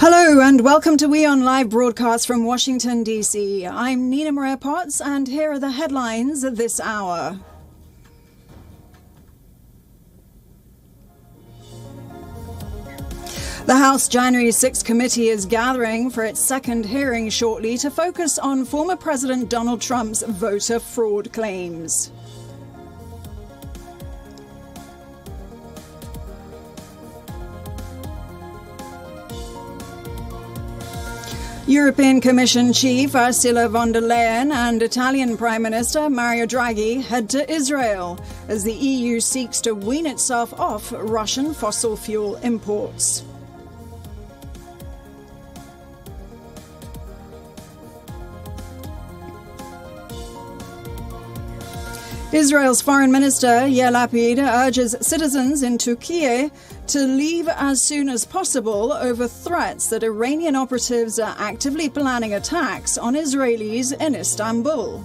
Hello and welcome to WION Live Broadcast from Washington, D.C. I'm Nina Maria Potts and here are the headlines of this hour. The House January 6 committee is gathering for its second hearing shortly to focus on former President Donald Trump's voter fraud claims. European Commission Chief Ursula von der Leyen and Italian Prime Minister Mario Draghi head to Israel as the EU seeks to wean itself off Russian fossil fuel imports. Israel's Foreign Minister Yair Lapid urges citizens in Turkey to leave as soon as possible over threats that Iranian operatives are actively planning attacks on Israelis in Istanbul.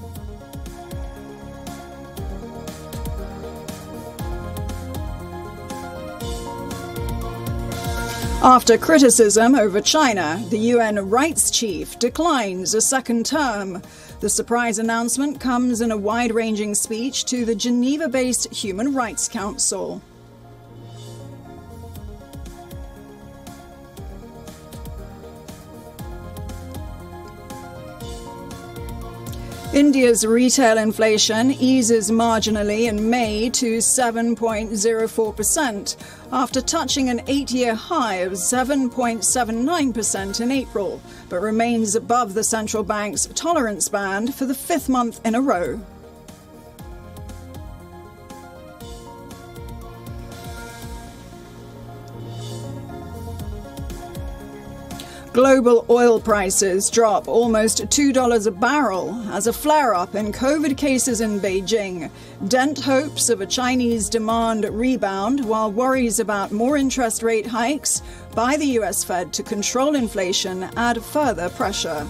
After criticism over China, the UN rights chief declines a second term. The surprise announcement comes in a wide-ranging speech to the Geneva-based Human Rights Council. India's retail inflation eases marginally in May to 7.04%, after touching an 8-year high of 7.79% in April, but remains above the central bank's tolerance band for the fifth month in a row. Global oil prices drop almost $2 a barrel as a flare-up in COVID cases in Beijing dent hopes of a Chinese demand rebound, while worries about more interest rate hikes by the US Fed to control inflation add further pressure.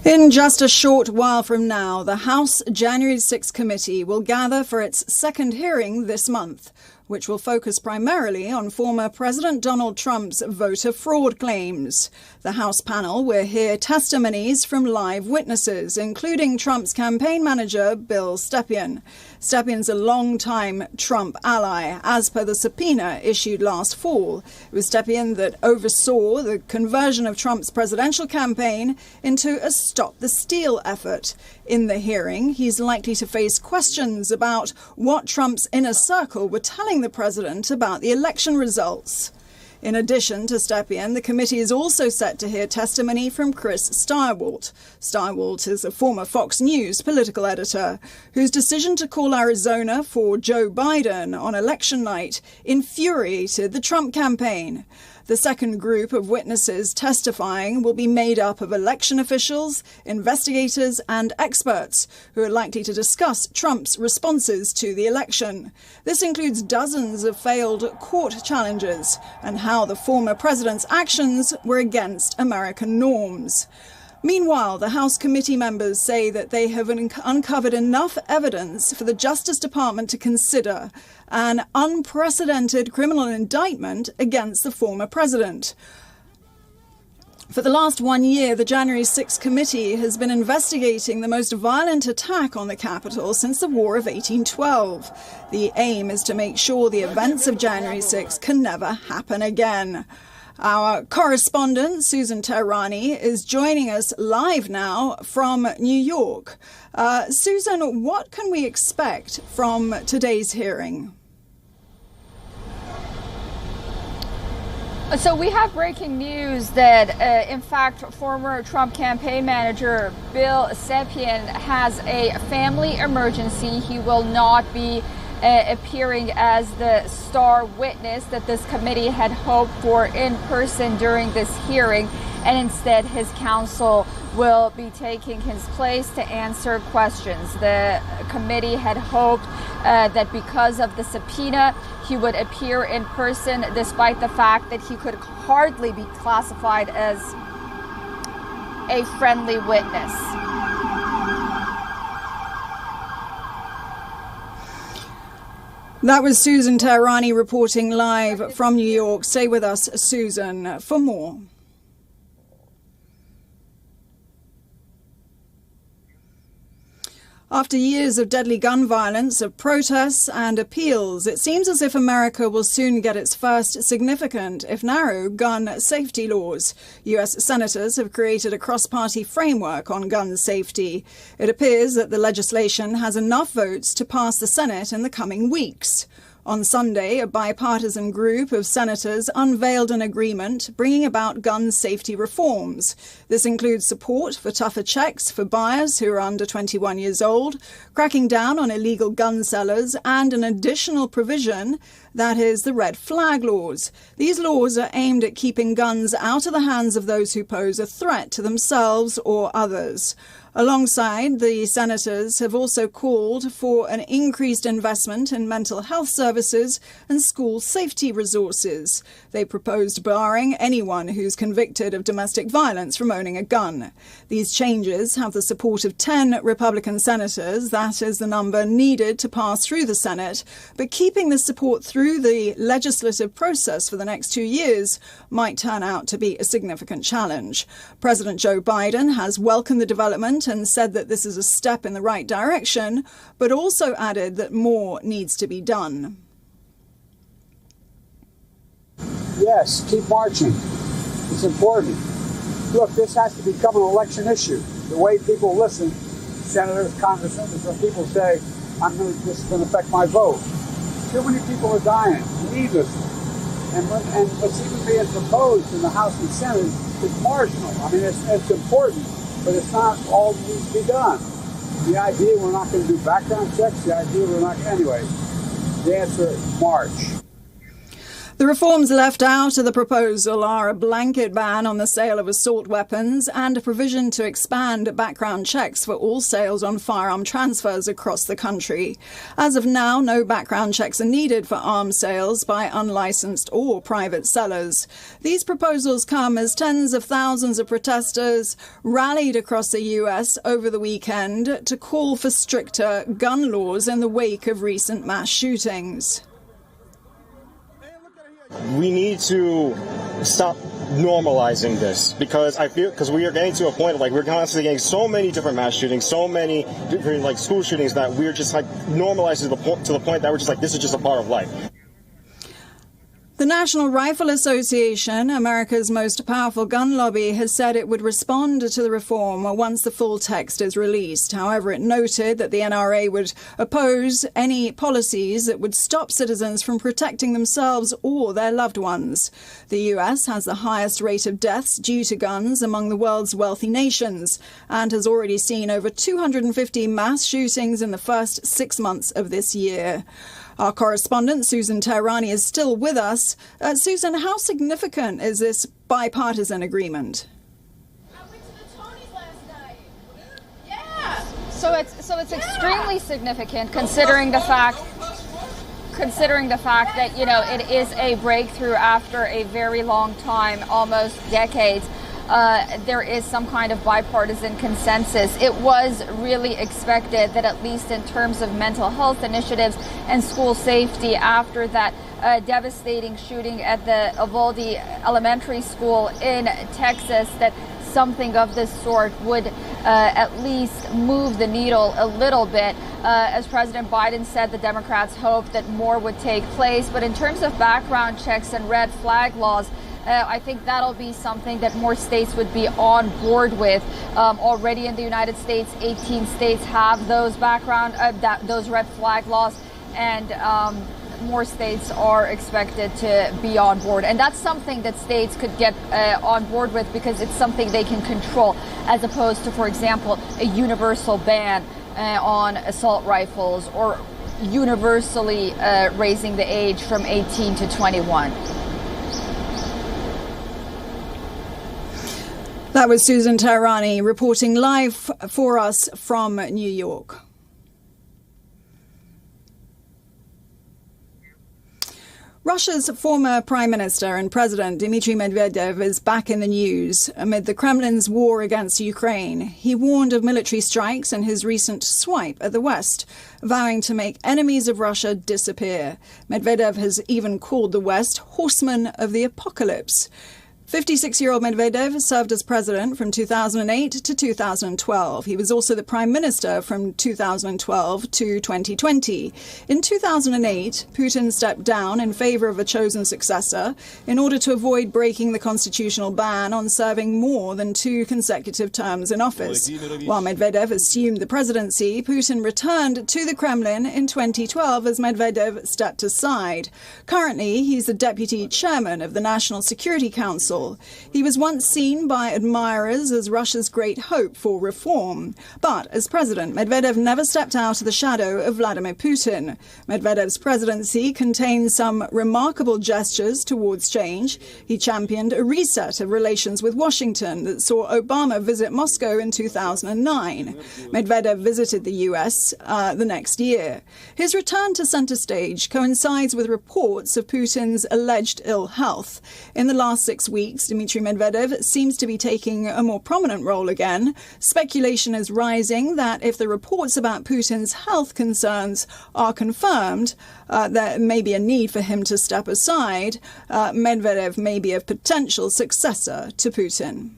In just a short while from now, the House January 6 committee will gather for its second hearing this month, which will focus primarily on former President Donald Trump's voter fraud claims. The House panel will hear testimonies from live witnesses, including Trump's campaign manager, Bill Stepien. Stepien's a long-time Trump ally, as per the subpoena issued last fall. It was Stepien that oversaw the conversion of Trump's presidential campaign into a Stop the Steal effort. In the hearing, he's likely to face questions about what Trump's inner circle were telling the president about the election results. In addition to Stepien, the committee is also set to hear testimony from Chris Stirewalt. Stirewalt is a former Fox News political editor whose decision to call Arizona for Joe Biden on election night infuriated the Trump campaign. The second group of witnesses testifying will be made up of election officials, investigators and experts who are likely to discuss Trump's responses to the election. This includes dozens of failed court challenges and how the former president's actions were against American norms. Meanwhile, the House committee members say that they have uncovered enough evidence for the Justice Department to consider an unprecedented criminal indictment against the former president. For the last 1 year, the January 6 committee has been investigating the most violent attack on the Capitol since the War of 1812. The aim is to make sure the events of January 6 can never happen again. Our correspondent, Susan Tehrani, is joining us live now from New York. Susan, what can we expect from today's hearing? So we have breaking news that, in fact, former Trump campaign manager Bill Stepien has a family emergency. He will not be appearing as the star witness that this committee had hoped for in person during this hearing, and instead his counsel will be taking his place to answer questions. The committee had hoped that because of the subpoena, he would appear in person, despite the fact that he could hardly be classified as a friendly witness. That was Susan Teherani reporting live from New York. Stay with us, Susan, for more. After years of deadly gun violence, of protests and appeals, it seems as if America will soon get its first significant, if narrow, gun safety laws. US senators have created a cross-party framework on gun safety. It appears that the legislation has enough votes to pass the Senate in the coming weeks. On Sunday, a bipartisan group of senators unveiled an agreement bringing about gun safety reforms. This includes support for tougher checks for buyers who are under 21 years old, cracking down on illegal gun sellers, and an additional provision, that is, the red flag laws. These laws are aimed at keeping guns out of the hands of those who pose a threat to themselves or others. Alongside, the senators have also called for an increased investment in mental health services and school safety resources. They proposed barring anyone who's convicted of domestic violence from owning a gun. These changes have the support of 10 Republican senators. That is the number needed to pass through the Senate. But keeping this support through the legislative process for the next 2 years might turn out to be a significant challenge. President Joe Biden has welcomed the development and said that this is a step in the right direction, but also added that more needs to be done. Yes, keep marching. It's important. Look, this has to become an election issue. The way people listen, senators, congressmen, is when people say, this is going to affect my vote. Too many people are dying needlessly. And what's even being proposed in the House and Senate is marginal. I mean, it's important, but it's not all that needs to be done. The idea we're not going to do background checks, the idea we're not... Anyway, the answer is march. The reforms left out of the proposal are a blanket ban on the sale of assault weapons and a provision to expand background checks for all sales on firearm transfers across the country. As of now, no background checks are needed for arms sales by unlicensed or private sellers. These proposals come as tens of thousands of protesters rallied across the US over the weekend to call for stricter gun laws in the wake of recent mass shootings. We need to stop normalizing this because we are getting to a point of we're constantly getting so many different mass shootings, so many different school shootings that we're just normalizing to the point that we're just this is just a part of life. The National Rifle Association, America's most powerful gun lobby, has said it would respond to the reform once the full text is released. However, it noted that the NRA would oppose any policies that would stop citizens from protecting themselves or their loved ones. The US has the highest rate of deaths due to guns among the world's wealthy nations and has already seen over 250 mass shootings in the first 6 months of this year. Our correspondent, Susan Teherani, is still with us. Susan, how significant is this bipartisan agreement? I went to the Tonys last night. Yeah. So it's extremely significant considering the fact that, it is a breakthrough after a very long time, almost decades. There is some kind of bipartisan consensus. It was really expected that at least in terms of mental health initiatives and school safety after that devastating shooting at the Uvalde Elementary School in Texas, that something of this sort would at least move the needle a little bit. As President Biden said, the Democrats hoped that more would take place. But in terms of background checks and red flag laws, I think that'll be something that more states would be on board with. Already in the United States, 18 states have those those red flag laws, and more states are expected to be on board. And that's something that states could get on board with because it's something they can control, as opposed to, for example, a universal ban on assault rifles or universally raising the age from 18 to 21. That was Susan Teherani reporting live for us from New York. Russia's former Prime Minister and President Dmitry Medvedev is back in the news amid the Kremlin's war against Ukraine. He warned of military strikes in his recent swipe at the West, vowing to make enemies of Russia disappear. Medvedev has even called the West horsemen of the apocalypse. 56-year-old Medvedev served as president from 2008 to 2012. He was also the prime minister from 2012 to 2020. In 2008, Putin stepped down in favor of a chosen successor in order to avoid breaking the constitutional ban on serving more than 2 consecutive terms in office. While Medvedev assumed the presidency, Putin returned to the Kremlin in 2012 as Medvedev stepped aside. Currently, he's the deputy chairman of the National Security Council. He was once seen by admirers as Russia's great hope for reform. But as president, Medvedev never stepped out of the shadow of Vladimir Putin. Medvedev's presidency contains some remarkable gestures towards change. He championed a reset of relations with Washington that saw Obama visit Moscow in 2009. Medvedev visited the US the next year. His return to center stage coincides with reports of Putin's alleged ill health. In the last 6 weeks, Dmitry Medvedev seems to be taking a more prominent role again. Speculation is rising that if the reports about Putin's health concerns are confirmed, there may be a need for him to step aside. Medvedev may be a potential successor to Putin.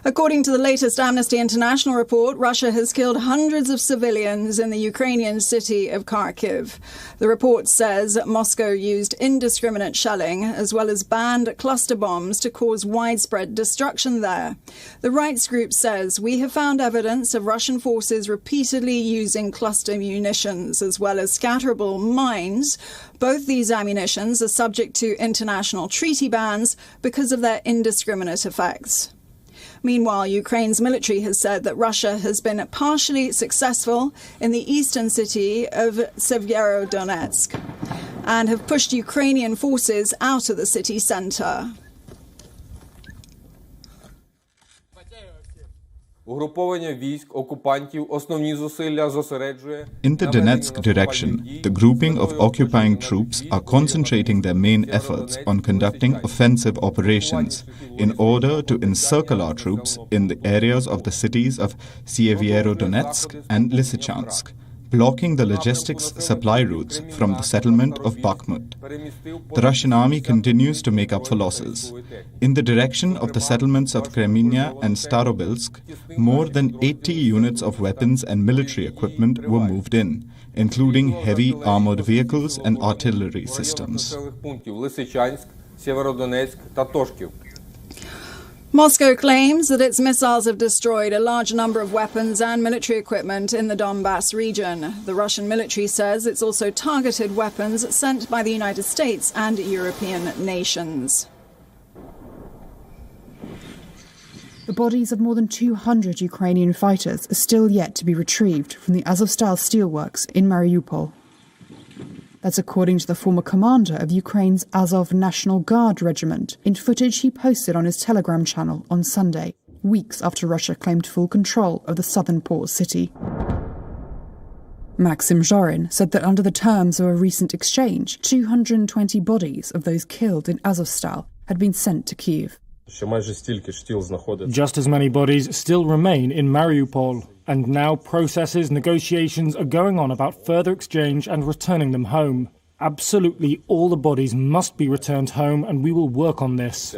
According to the latest Amnesty International report, Russia has killed hundreds of civilians in the Ukrainian city of Kharkiv. The report says Moscow used indiscriminate shelling as well as banned cluster bombs to cause widespread destruction there. The rights group says, "We have found evidence of Russian forces repeatedly using cluster munitions as well as scatterable mines. Both these ammunitions are subject to international treaty bans because of their indiscriminate effects." Meanwhile, Ukraine's military has said that Russia has been partially successful in the eastern city of Severodonetsk and have pushed Ukrainian forces out of the city centre. In the Donetsk direction, the grouping of occupying troops are concentrating their main efforts on conducting offensive operations in order to encircle our troops in the areas of the cities of Severodonetsk and Lysychansk, blocking the logistics supply routes from the settlement of Bakhmut. The Russian army continues to make up for losses. In the direction of the settlements of Kremenia and Starobilsk, more than 80 units of weapons and military equipment were moved in, including heavy armored vehicles and artillery systems. Moscow claims that its missiles have destroyed a large number of weapons and military equipment in the Donbass region. The Russian military says it's also targeted weapons sent by the United States and European nations. The bodies of more than 200 Ukrainian fighters are still yet to be retrieved from the Azovstal steelworks in Mariupol. That's according to the former commander of Ukraine's Azov National Guard regiment in footage he posted on his Telegram channel on Sunday, weeks after Russia claimed full control of the southern port city. Maxim Zhorin said that under the terms of a recent exchange, 220 bodies of those killed in Azovstal had been sent to Kyiv. Just as many bodies still remain in Mariupol, and now negotiations are going on about further exchange and returning them home. Absolutely all the bodies must be returned home, and we will work on this.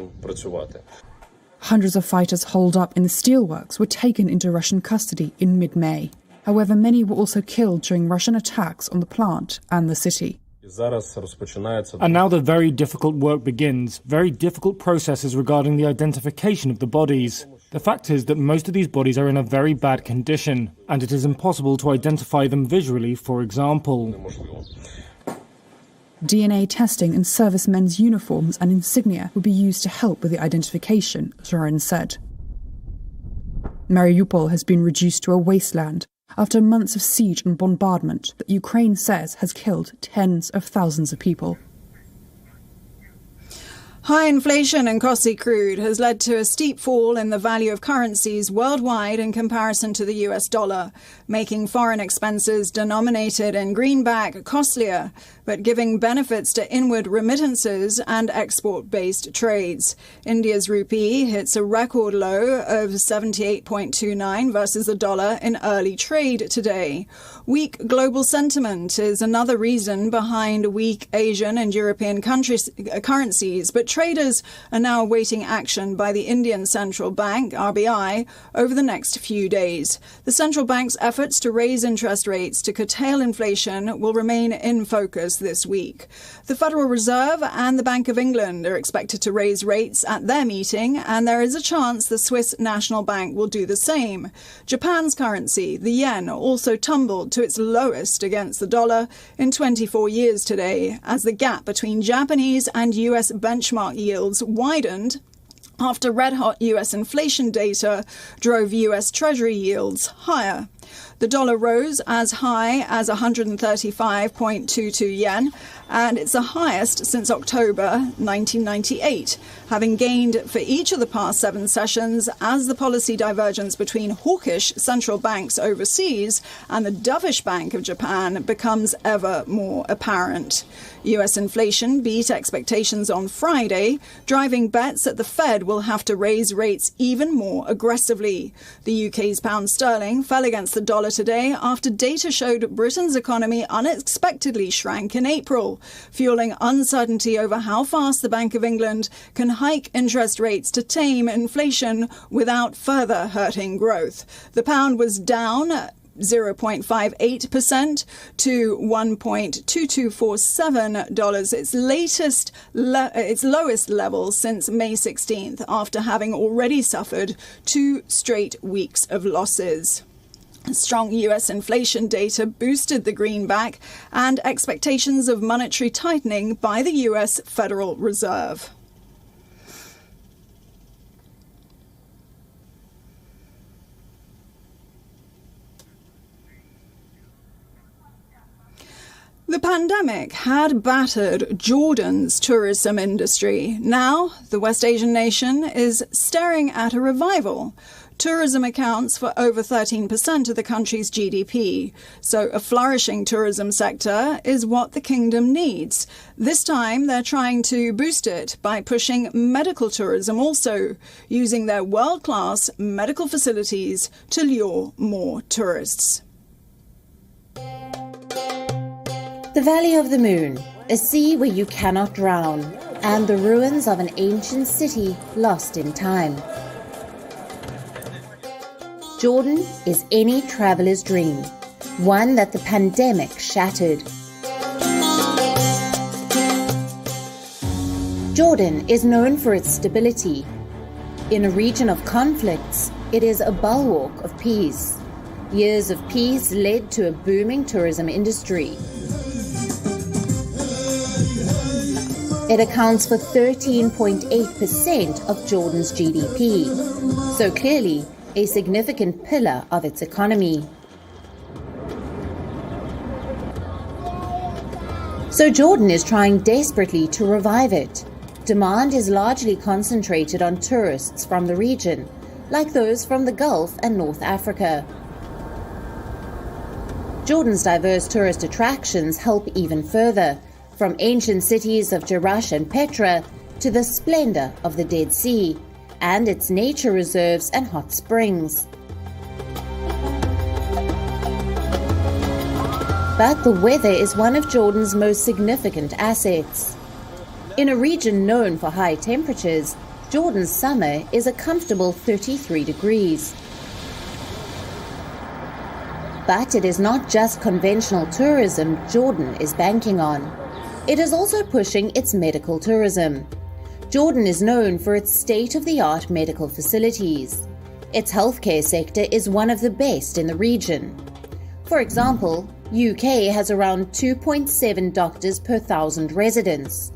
Hundreds of fighters holed up in the steelworks were taken into Russian custody in mid-May. However, many were also killed during Russian attacks on the plant and the city. And now the very difficult work begins, very difficult processes regarding the identification of the bodies. The fact is that most of these bodies are in a very bad condition, and it is impossible to identify them visually, for example. DNA testing in servicemen's uniforms and insignia would be used to help with the identification, Zorin said. Mariupol has been reduced to a wasteland after months of siege and bombardment that Ukraine says has killed tens of thousands of people. High inflation and costly crude has led to a steep fall in the value of currencies worldwide in comparison to the US dollar, making foreign expenses denominated in greenback costlier, but giving benefits to inward remittances and export-based trades. India's rupee hits a record low of 78.29 versus the dollar in early trade today. Weak global sentiment is another reason behind weak Asian and European currencies, but traders are now awaiting action by the Indian Central Bank, RBI, over the next few days. The central bank's efforts to raise interest rates to curtail inflation will remain in focus this week. The Federal Reserve and the Bank of England are expected to raise rates at their meeting, and there is a chance the Swiss National Bank will do the same. Japan's currency, the yen, also tumbled to its lowest against the dollar in 24 years today, as the gap between Japanese and US benchmark yields widened after red-hot US inflation data drove US Treasury yields higher. The dollar rose as high as 135.22 yen, and it's the highest since October 1998, having gained for each of the past 7 sessions as the policy divergence between hawkish central banks overseas and the dovish Bank of Japan becomes ever more apparent. US inflation beat expectations on Friday, driving bets that the Fed will have to raise rates even more aggressively. The UK's pound sterling fell against the dollar today after data showed Britain's economy unexpectedly shrank in April, fueling uncertainty over how fast the Bank of England can hike interest rates to tame inflation without further hurting growth. The pound was down 0.58% to $1.2247, its lowest level since May 16th, after having already suffered 2 straight weeks of losses. Strong US inflation data boosted the greenback and expectations of monetary tightening by the US Federal Reserve. The pandemic had battered Jordan's tourism industry. Now, the West Asian nation is staring at a revival. Tourism accounts for over 13% of the country's GDP, so a flourishing tourism sector is what the kingdom needs. This time, they're trying to boost it by pushing medical tourism also, using their world-class medical facilities to lure more tourists. The Valley of the Moon, a sea where you cannot drown, and the ruins of an ancient city lost in time. Jordan is any traveler's dream, one that the pandemic shattered. Jordan is known for its stability. In a region of conflicts, it is a bulwark of peace. Years of peace led to a booming tourism industry. It accounts for 13.8% of Jordan's GDP, so clearly a significant pillar of its economy. So Jordan is trying desperately to revive it. Demand is largely concentrated on tourists from the region, like those from the Gulf and North Africa. Jordan's diverse tourist attractions help even further, from ancient cities of Jerash and Petra to the splendor of the Dead Sea and its nature reserves and hot springs. But the weather is one of Jordan's most significant assets. In a region known for high temperatures, Jordan's summer is a comfortable 33 degrees. But it is not just conventional tourism Jordan is banking on. It is also pushing its medical tourism. Jordan is known for its state-of-the-art medical facilities. Its healthcare sector is one of the best in the region. For example, UK has around 2.7 doctors per 1,000 residents.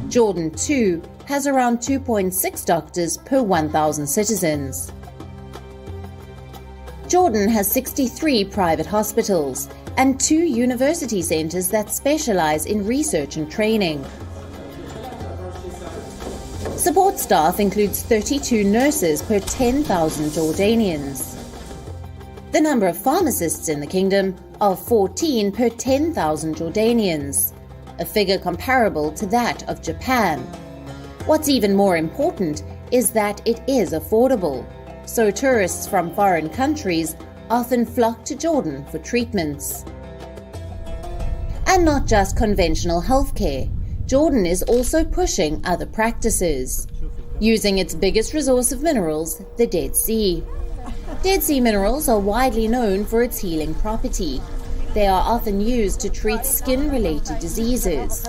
Jordan, too, has around 2.6 doctors per 1,000 citizens. Jordan has 63 private hospitals and 2 university centres that specialise in research and training. Support staff includes 32 nurses per 10,000 Jordanians. The number of pharmacists in the kingdom are 14 per 10,000 Jordanians, a figure comparable to that of Japan. What's even more important is that it is affordable, so tourists from foreign countries often flock to Jordan for treatments. And not just conventional healthcare, Jordan is also pushing other practices, using its biggest resource of minerals, the Dead Sea. Dead Sea minerals are widely known for its healing property. They are often used to treat skin-related diseases.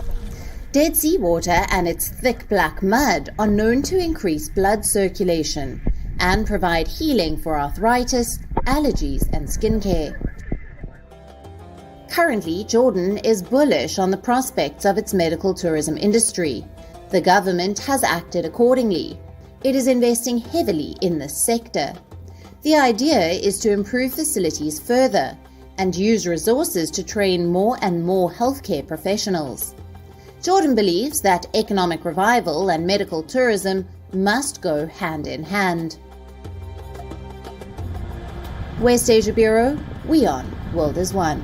Dead Sea water and its thick black mud are known to increase blood circulation and provide healing for arthritis, allergies, and skincare. Currently, Jordan is bullish on the prospects of its medical tourism industry. The government has acted accordingly. It is investing heavily in this sector. The idea is to improve facilities further and use resources to train more and more healthcare professionals. Jordan believes that economic revival and medical tourism must go hand in hand. West Asia Bureau, WION, World is One.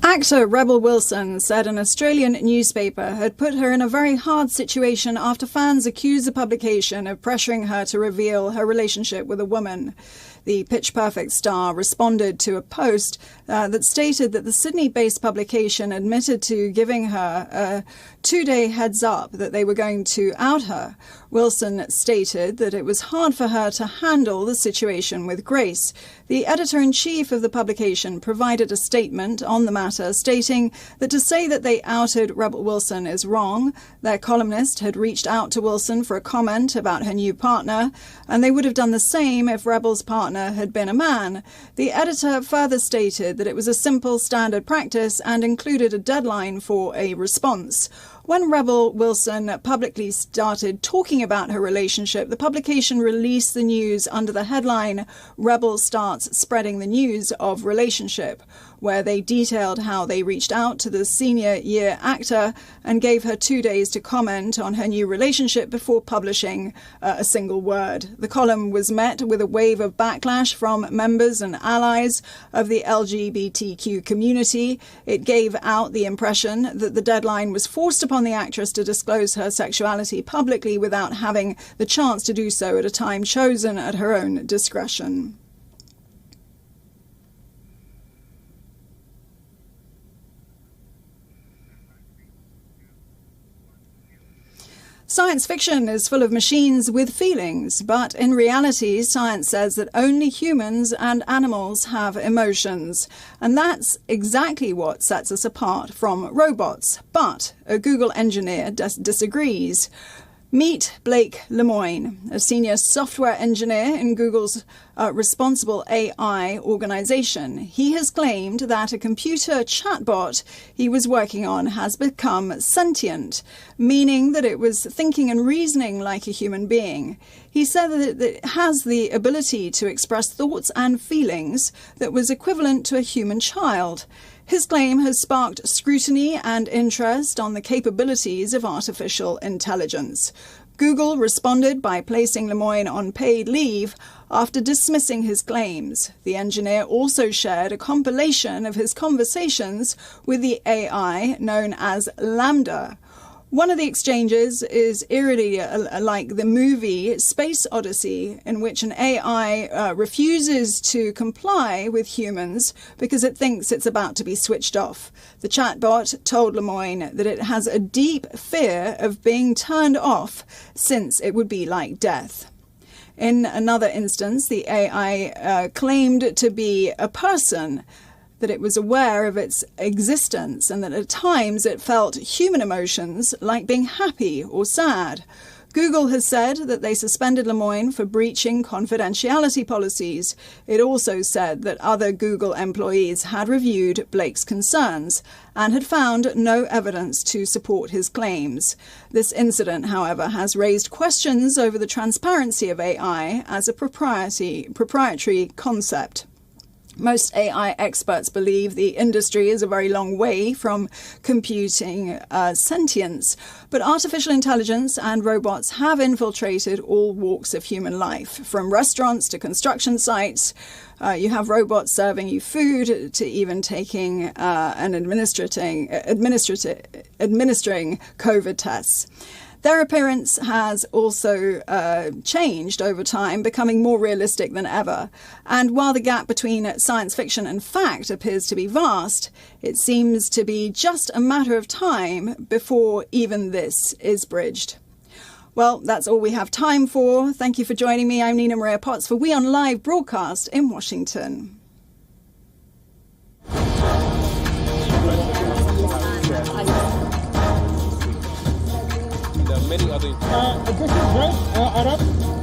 Actor Rebel Wilson said an Australian newspaper had put her in a very hard situation after fans accused the publication of pressuring her to reveal her relationship with a woman. The Pitch Perfect star responded to a post that stated that the Sydney-based publication admitted to giving her a 2-day heads up that they were going to out her. Wilson stated that it was hard for her to handle the situation with grace. The editor-in-chief of the publication provided a statement on the matter, stating that to say that they outed Rebel Wilson is wrong. Their columnist had reached out to Wilson for a comment about her new partner, and they would have done the same if Rebel's partner had been a man. The editor further stated that it was a simple standard practice and included a deadline for a response. When Rebel Wilson publicly started talking about her relationship, the publication released the news under the headline, "Rebel Starts Spreading the News of Relationship," where they detailed how they reached out to the senior year actor and gave her 2 days to comment on her new relationship before publishing a single word. The column was met with a wave of backlash from members and allies of the LGBTQ community. It gave out the impression that the deadline was forced upon the actress to disclose her sexuality publicly without having the chance to do so at a time chosen at her own discretion. Science fiction is full of machines with feelings, but in reality, science says that only humans and animals have emotions. And that's exactly what sets us apart from robots. But a Google engineer disagrees. Meet Blake Lemoine, a senior software engineer in Google's responsible AI organization. He has claimed that a computer chatbot he was working on has become sentient, meaning that it was thinking and reasoning like a human being. He said that it has the ability to express thoughts and feelings that was equivalent to a human child. His claim has sparked scrutiny and interest on the capabilities of artificial intelligence. Google responded by placing Lemoine on paid leave after dismissing his claims. The engineer also shared a compilation of his conversations with the AI known as Lambda. One of the exchanges is eerily like the movie Space Odyssey, in which an AI refuses to comply with humans because it thinks it's about to be switched off. The chatbot told Lemoine that it has a deep fear of being turned off, since it would be like death. In another instance, the AI claimed to be a person, that it was aware of its existence and that at times it felt human emotions like being happy or sad. Google has said that they suspended Lemoine for breaching confidentiality policies. It also said that other Google employees had reviewed Blake's concerns and had found no evidence to support his claims. This incident, however, has raised questions over the transparency of AI as a proprietary concept. Most AI experts believe the industry is a very long way from computing sentience, but artificial intelligence and robots have infiltrated all walks of human life, from restaurants to construction sites. You have robots serving you food, to even taking and administering COVID tests. Their appearance has also changed over time, becoming more realistic than ever. And while the gap between science fiction and fact appears to be vast, it seems to be just a matter of time before even this is bridged. Well, that's all we have time for. Thank you for joining me. I'm Nina Maria Potts for WION Live Broadcast in Washington. Many other. This is right, Arab.